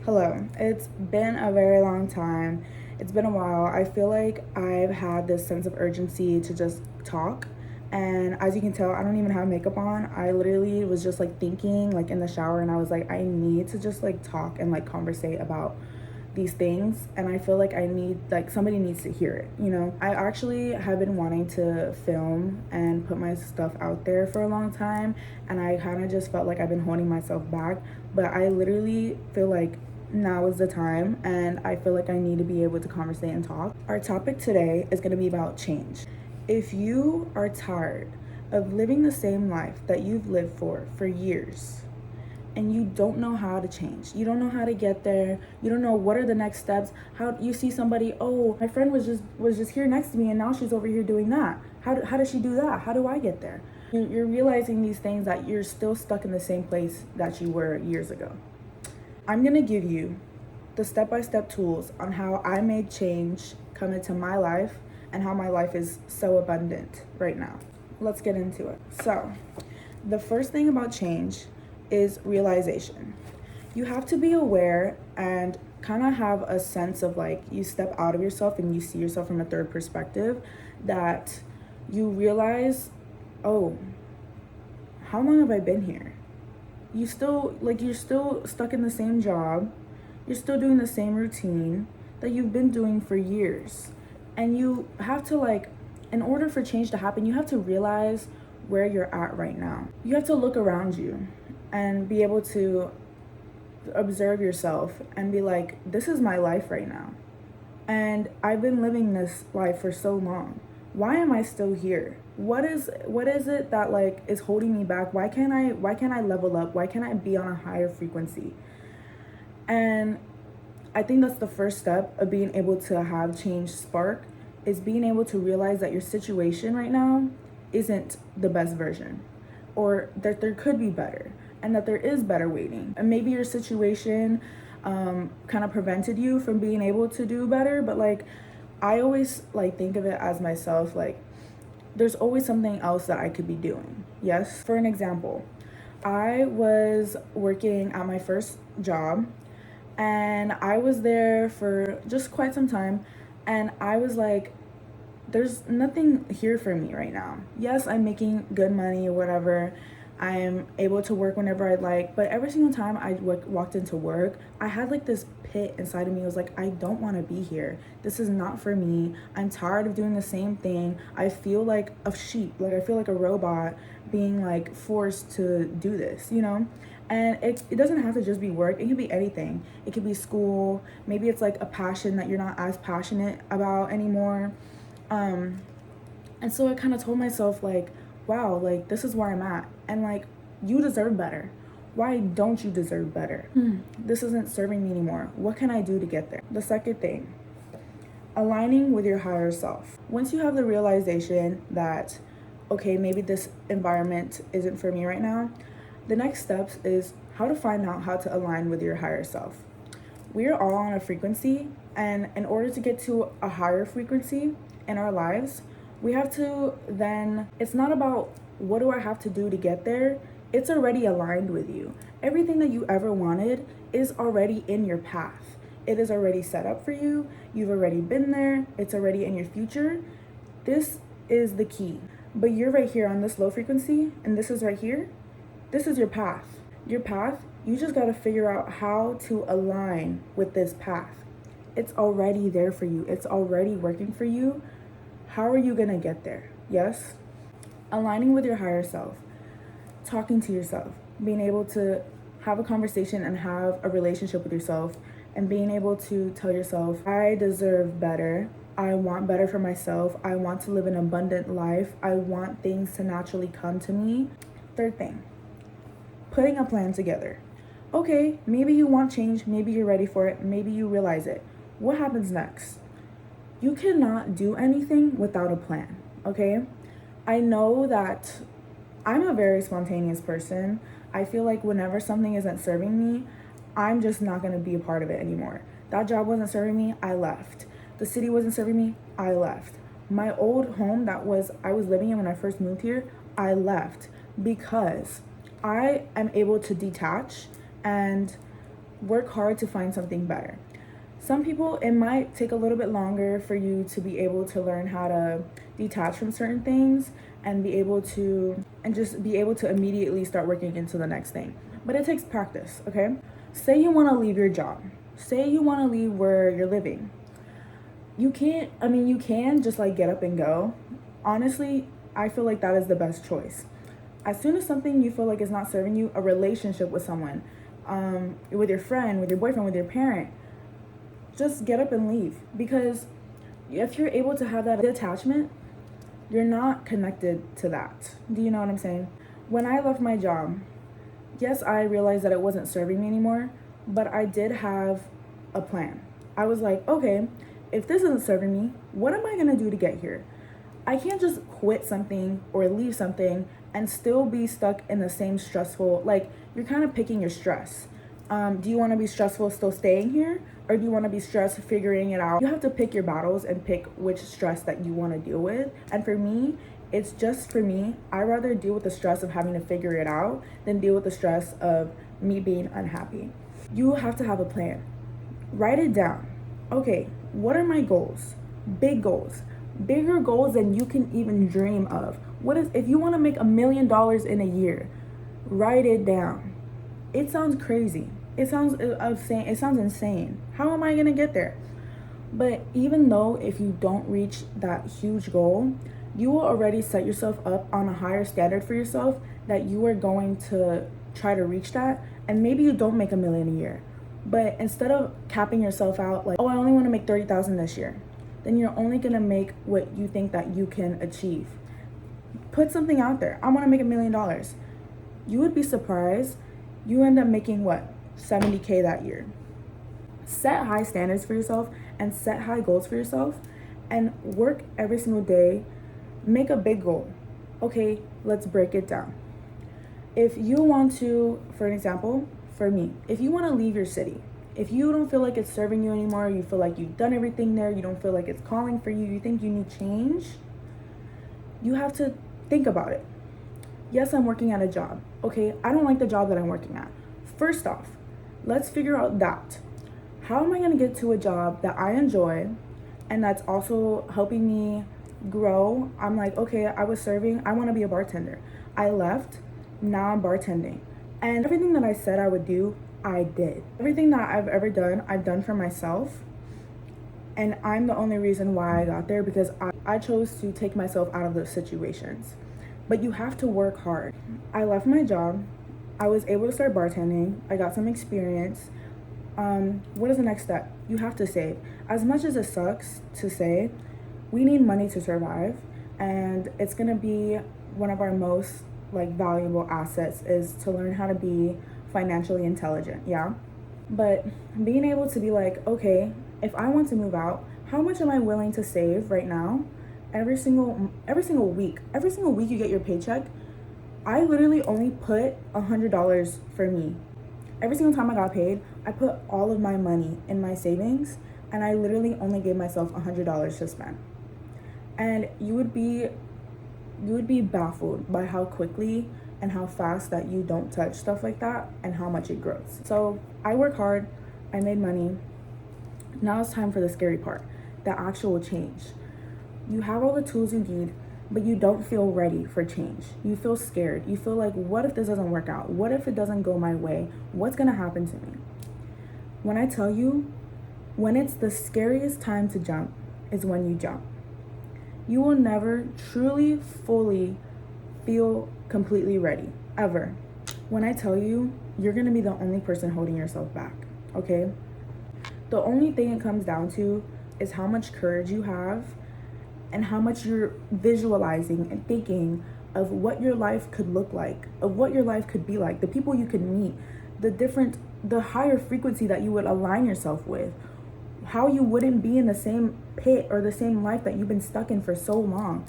Hello. It's been a very long time. It's been a while. I feel like I've had this sense of urgency to just talk. And as you can tell, I don't even have makeup on. I literally was just like thinking, like in the shower, and I was like, I need to just like talk and like conversate about these things. And I feel like I need, like, somebody needs to hear it. I actually have been wanting to film and put my stuff out there for a long time. And I kind of just felt like I've been holding myself back. But I literally feel like now is the time, and I feel like I need to be able to conversate and talk. Our topic today is going to be about change. If you are tired of living the same life that you've lived for years, and you don't know how to change, you don't know how to get there, you don't know what are the next steps, how you see somebody, oh, my friend was just here next to me and now she's over here doing that, how does she do that, how do I get there? You're realizing these things, that you're still stuck in the same place that you were years ago. I'm going to give you the step-by-step tools on how I made change come into my life and how my life is so abundant right now. Let's get into it. So, the first thing about change is realization. You have to be aware and kind of have a sense of, like, you step out of yourself and you see yourself from a third perspective, that you realize, oh, how long have I been here? You're still stuck in the same job, you're still doing the same routine that you've been doing for years. And you have to, like, in order for change to happen, you have to realize where you're at right now. You have to look around you and be able to observe yourself and be like, this is my life right now, and I've been living this life for so long. Why am I still here? What is it that, like, is holding me back? Why can't I level up? Why can't I be on a higher frequency? And I think that's the first step of being able to have change spark, is being able to realize that your situation right now isn't the best version, or that there could be better, and that there is better waiting. And maybe your situation kind of prevented you from being able to do better, but, like, I always, like, think of it as myself, like, there's always something else that I could be doing. Yes, for an example, I was working at my first job, and I was there for just quite some time, and I was like, there's nothing here for me right now. Yes, I'm making good money or whatever. I'm able to work whenever I like, but every single time I walked into work, I had, like, this pit inside of me. It was like, I don't want to be here. This is not for me. I'm tired of doing the same thing. I feel like a sheep. Like, I feel like a robot being, like, forced to do this. And it doesn't have to just be work. It could be anything. It could be school. Maybe it's like a passion that you're not as passionate about anymore. And so I kind of told myself, like, wow, like, this is where I'm at. And, like, you deserve better. Why don't you deserve better? This isn't serving me anymore. What can I do to get there? The second thing, aligning with your higher self. Once you have the realization that, okay, maybe this environment isn't for me right now, the next steps is how to find out how to align with your higher self. We're all on a frequency, and in order to get to a higher frequency in our lives, we have to then, it's not about what do I have to do to get there, it's already aligned with you. Everything that you ever wanted is already in your path. It is already set up for you. You've already been there. It's already in your future. This is the key. But you're right here on this low frequency, and this is right here. This is your path. Your path, you just got to figure out how to align with this path. It's already there for you. It's already working for you. How are you going to get there? Yes? Aligning with your higher self, talking to yourself, being able to have a conversation and have a relationship with yourself, and being able to tell yourself, I deserve better. I want better for myself. I want to live an abundant life. I want things to naturally come to me. Third thing, putting a plan together. Okay, maybe you want change. Maybe you're ready for it. Maybe you realize it. What happens next? You cannot do anything without a plan, okay? I know that I'm a very spontaneous person. I feel like whenever something isn't serving me, I'm just not going to be a part of it anymore. That job wasn't serving me, I left. The city wasn't serving me, I left. My old home I was living in when I first moved here, I left, because I am able to detach and work hard to find something better. Some people, it might take a little bit longer for you to be able to learn how to detach from certain things and just be able to immediately start working into the next thing. But it takes practice, okay? Say you want to leave your job. Say you want to leave where you're living. You can just like get up and go. Honestly, I feel like that is the best choice. As soon as something you feel like is not serving you, a relationship with someone, with your friend, with your boyfriend, with your parent, just get up and leave. Because if you're able to have that detachment, you're not connected to that. Do you know what I'm saying? When I left my job, yes, I realized that it wasn't serving me anymore, but I did have a plan. I was like, okay, if this isn't serving me, what am I gonna do to get here? I can't just quit something or leave something and still be stuck in the same stressful, like, you're kind of picking your stress. Do you want to be stressful still staying here, or do you want to be stressed figuring it out? You have to pick your battles and pick which stress that you want to deal with. And for me, it's just for me, I rather deal with the stress of having to figure it out than deal with the stress of me being unhappy. You have to have a plan. Write it down. Okay, what are my goals? Big goals. Bigger goals than you can even dream of. What if you want to make $1 million in a year? Write it down. It sounds crazy. It sounds insane. How am I gonna get there? But even though if you don't reach that huge goal, you will already set yourself up on a higher standard for yourself that you are going to try to reach that. And maybe you don't make $1 million a year, but instead of capping yourself out like, oh, I only want to make 30,000 this year, then you're only gonna make what you think that you can achieve. Put something out there. I want to make $1 million. You would be surprised. You end up making what? 70K that year. Set high standards for yourself and set high goals for yourself and work every single day. Make a big goal. Okay, let's break it down. If you want to, for an example, for me, if you want to leave your city, if you don't feel like it's serving you anymore, you feel like you've done everything there, you don't feel like it's calling for you, you think you need change, you have to think about it. Yes, I'm working at a job. Okay, I don't like the job that I'm working at. First off, let's figure out that. How am I going to get to a job that I enjoy and that's also helping me grow? I'm like, okay, I was serving, I want to be a bartender. I left, now I'm bartending. And everything that I said I would do, I did. Everything that I've ever done, I've done for myself. And I'm the only reason why I got there because I chose to take myself out of those situations. But you have to work hard. I left my job. I was able to start bartending. I got some experience. What is the next step? You have to save. As much as it sucks to say, we need money to survive. And it's gonna be one of our most valuable assets is to learn how to be financially intelligent, yeah? But being able to be like, okay, if I want to move out, how much am I willing to save right now? Every single week you get your paycheck, I literally only put $100 for me. Every single time I got paid, I put all of my money in my savings, and I literally only gave myself $100 to spend. And you would be baffled by how quickly and how fast that you don't touch stuff like that and how much it grows. So I work hard, I made money. Now it's time for the scary part, the actual change. You have all the tools you need, but you don't feel ready for change. You feel scared. You feel like, what if this doesn't work out? What if it doesn't go my way? What's gonna happen to me? When I tell you, when it's the scariest time to jump is when you jump. You will never truly, fully feel completely ready, ever. When I tell you, you're gonna be the only person holding yourself back, okay? The only thing it comes down to is how much courage you have and how much you're visualizing and thinking of what your life could look like, of what your life could be like, the people you could meet, the higher frequency that you would align yourself with, how you wouldn't be in the same pit or the same life that you've been stuck in for so long.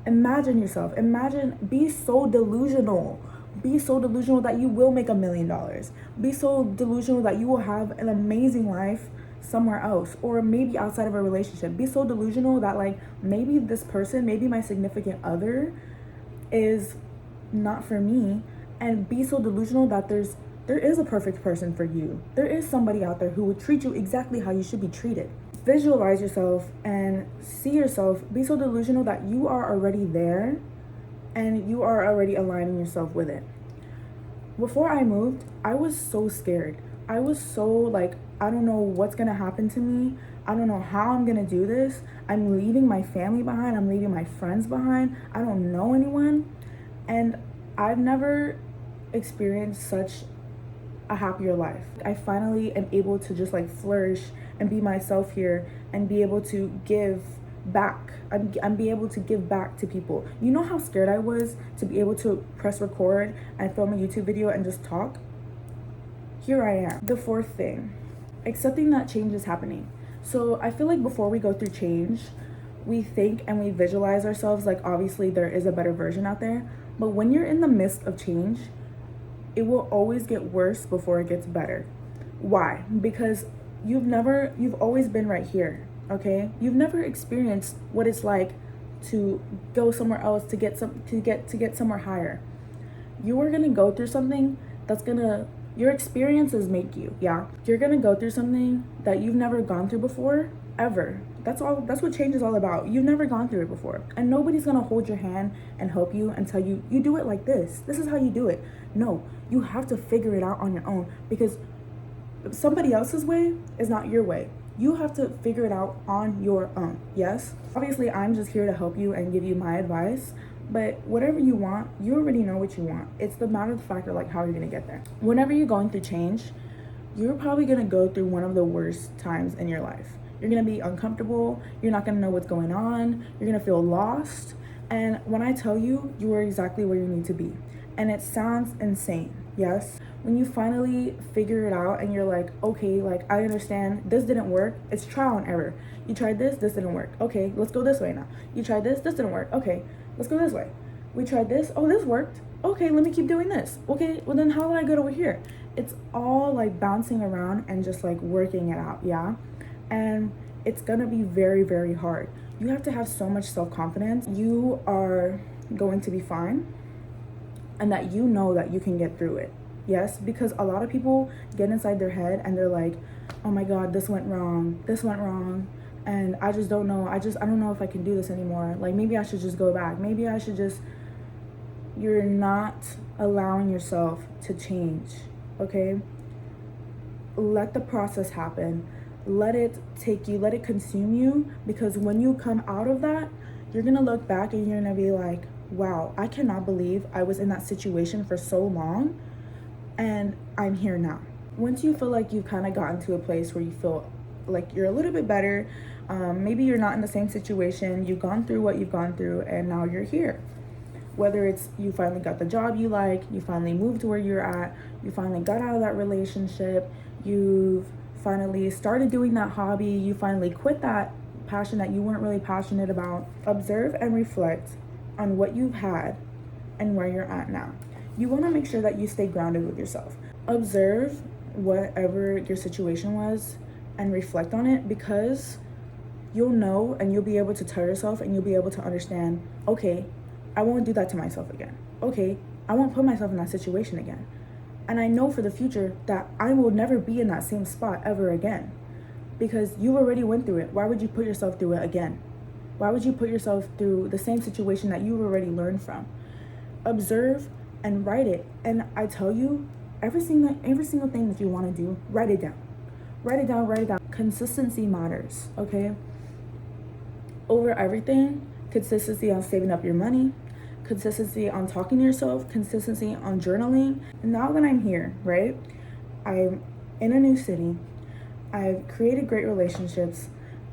Be so delusional. Be so delusional that you will make $1 million. Be so delusional that you will have an amazing life somewhere else, or maybe outside of a relationship. Be so delusional that maybe this person, maybe my significant other is not for me, and be so delusional that there's There is a perfect person for you. There is somebody out there who will treat you exactly how you should be treated. Visualize yourself and see yourself. Be so delusional that you are already there and you are already aligning yourself with it. Before I moved, I was so scared. I was so like, I don't know what's gonna happen to me. I don't know how I'm gonna do this. I'm leaving my family behind. I'm leaving my friends behind. I don't know anyone. And I've never experienced such a happier life. I finally am able to just like flourish and be myself here and be able to give back. I'm be able to give back to people. You know how scared I was to be able to press record and film a YouTube video and just talk? Here I am. The fourth thing, accepting that change is happening. So I feel like before we go through change, we think and we visualize ourselves like obviously there is a better version out there. But when you're in the midst of change, it will always get worse before it gets better. Why? Because you've always been right here, okay? You've never experienced what it's like to go somewhere else to get somewhere higher. You are gonna go through something your experiences make you, yeah? You're gonna go through something that you've never gone through before, ever. That's what change is all about. You've never gone through it before. And nobody's gonna hold your hand and help you and tell you, you do it like this. This is how you do it. No, you have to figure it out on your own because somebody else's way is not your way. You have to figure it out on your own, yes? Obviously, I'm just here to help you and give you my advice, but whatever you want, you already know what you want. It's the matter of the fact of like how you're gonna get there. Whenever you're going through change, you're probably gonna go through one of the worst times in your life. You're gonna be uncomfortable, you're not gonna know what's going on, you're gonna feel lost, and when I tell you, you are exactly where you need to be. And it sounds insane, yes? When you finally figure it out and you're like, okay, like I understand this didn't work, it's trial and error. You tried this didn't work. Okay, let's go this way now. You tried this didn't work. Okay, let's go this way. We tried this, oh, this worked. Okay, let me keep doing this. Okay, well then how did I get over here? It's all like bouncing around and just like working it out, yeah? And it's gonna be very, very hard. You have to have so much self-confidence. You are going to be fine and that you know that you can get through it. Yes, because a lot of people get inside their head and they're like, oh my God, this went wrong, and I just don't know. I don't know if I can do this anymore. Like maybe I should just go back. Maybe I should just, you're not allowing yourself to change, okay? Let the process happen. Let it take you, let it consume you, because when you come out of that, you're gonna look back and you're gonna be like, wow, I cannot believe I was in that situation for so long and I'm here now. Once you feel like you've kind of gotten to a place where you feel like you're a little bit better, maybe you're not in the same situation, you've gone through what you've gone through and now you're here. Whether it's you finally got the job you like, you finally moved to where you're at, you finally got out of that relationship, you've finally started doing that hobby, you finally quit that passion that you weren't really passionate about. Observe and reflect on what you've had and where you're at now. You want to make sure that you stay grounded with yourself. Observe whatever your situation was and reflect on it, because you'll know and you'll be able to tell yourself and you'll be able to understand, okay, I won't do that to myself again. Okay, I won't put myself in that situation again. And I know for the future that I will never be in that same spot ever again, because you already went through it. Why would you put yourself through it again? Why would you put yourself through the same situation that you've already learned from? Observe and write it. And I tell you, every single thing that you want to do, write it down. Write it down, write it down. Consistency matters, okay? Over everything, consistency on saving up your money, consistency on talking to yourself, consistency on journaling. And now that I'm here, right? I'm in a new city. I've created great relationships.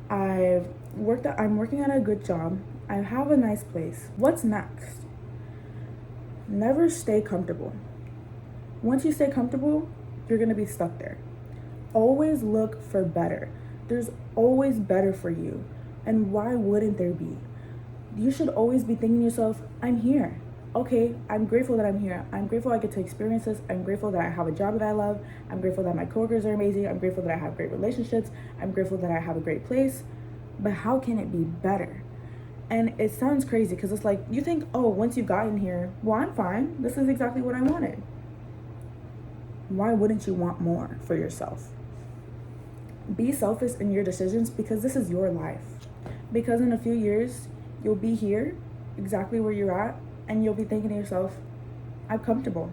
I'm working at a good job. I have a nice place. What's next? Never stay comfortable. Once you stay comfortable, you're gonna be stuck there. Always look for better. There's always better for you. And why wouldn't there be? You should always be thinking to yourself, I'm here. Okay, I'm grateful that I'm here. I'm grateful I get to experience this. I'm grateful that I have a job that I love. I'm grateful that my coworkers are amazing. I'm grateful that I have great relationships. I'm grateful that I have a great place. But how can it be better? And it sounds crazy because it's like, you think, oh, once you've gotten here, well, I'm fine. This is exactly what I wanted. why wouldn't you want more for yourself? Be selfish in your decisions because this is your life. Because in a few years, you'll be here, exactly where you're at, and you'll be thinking to yourself, I'm comfortable.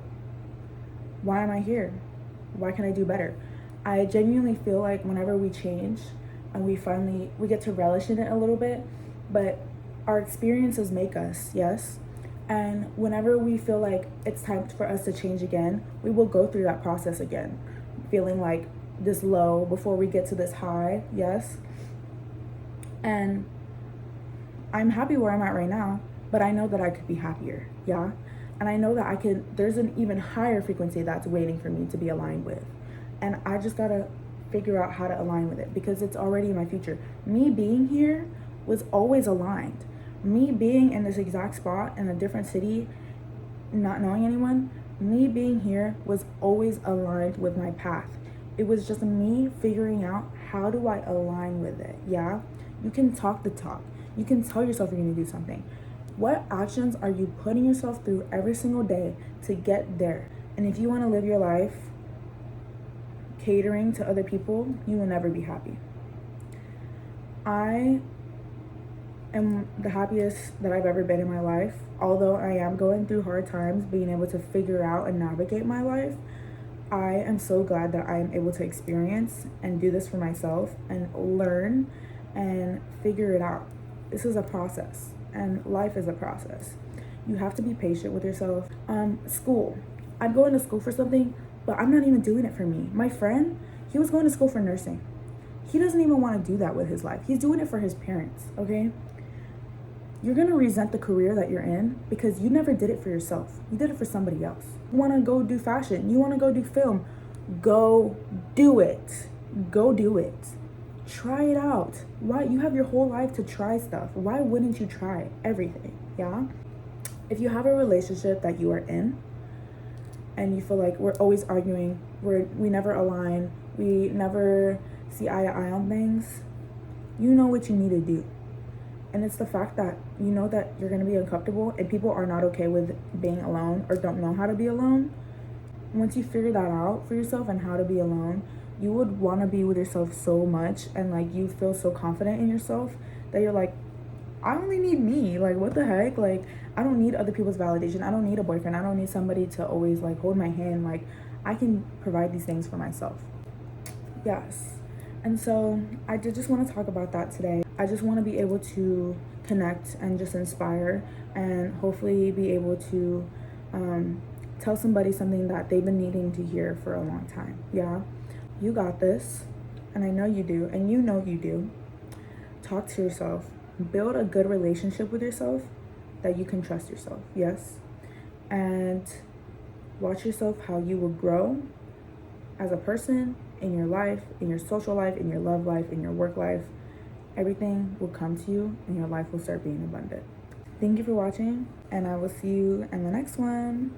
Why am I here? Why can I do better? I genuinely feel like whenever we change and we get to relish in it a little bit, but our experiences make us, yes? And whenever we feel like it's time for us to change again, we will go through that process again, feeling like this low before we get to this high, yes? And I'm happy where I'm at right now, but I know that I could be happier, yeah? And I know that there's an even higher frequency that's waiting for me to be aligned with. And I just gotta figure out how to align with it because it's already in my future. Me being here was always aligned. Me being in this exact spot in a different city, not knowing anyone, me being here was always aligned with my path. It was just me figuring out how do I align with it, yeah? You can talk the talk. You can tell yourself you're gonna do something. What actions are you putting yourself through every single day to get there? And if you wanna live your life catering to other people, you will never be happy. I am the happiest that I've ever been in my life. Although I am going through hard times, being able to figure out and navigate my life, I am so glad that I am able to experience and do this for myself and learn and figure it out. This is a process, and life is a process. You have to be patient with yourself. School. I'm going to school for something, but I'm not even doing it for me. My friend, he was going to school for nursing. He doesn't even want to do that with his life. He's doing it for his parents, okay? You're gonna resent the career that you're in because you never did it for yourself. You did it for somebody else. You wanna go do fashion, you wanna go do film, go do it. Go do it. Try it out. Why? You have your whole life to try stuff. Why wouldn't you try everything? Yeah? If you have a relationship that you are in and you feel like we're always arguing, we never align, we never see eye to eye on things, you know what you need to do. And it's the fact that you know that you're going to be uncomfortable and people are not okay with being alone or don't know how to be alone. Once you figure that out for yourself and how to be alone, you would want to be with yourself so much, and like you feel so confident in yourself that you're like, I only need me. Like, what the heck? Like, I don't need other people's validation. I don't need a boyfriend. I don't need somebody to always like hold my hand. Like, I can provide these things for myself. Yes. And so I did just want to talk about that today. I just want to be able to connect and just inspire and hopefully be able to tell somebody something that they've been needing to hear for a long time. Yeah, you got this. And I know you do. And you know you do. Talk to yourself. Build a good relationship with yourself that you can trust yourself. Yes. And watch yourself how you will grow as a person in your life, in your social life, in your love life, in your work life. Everything will come to you and your life will start being abundant. Thank you for watching, and I will see you in the next one.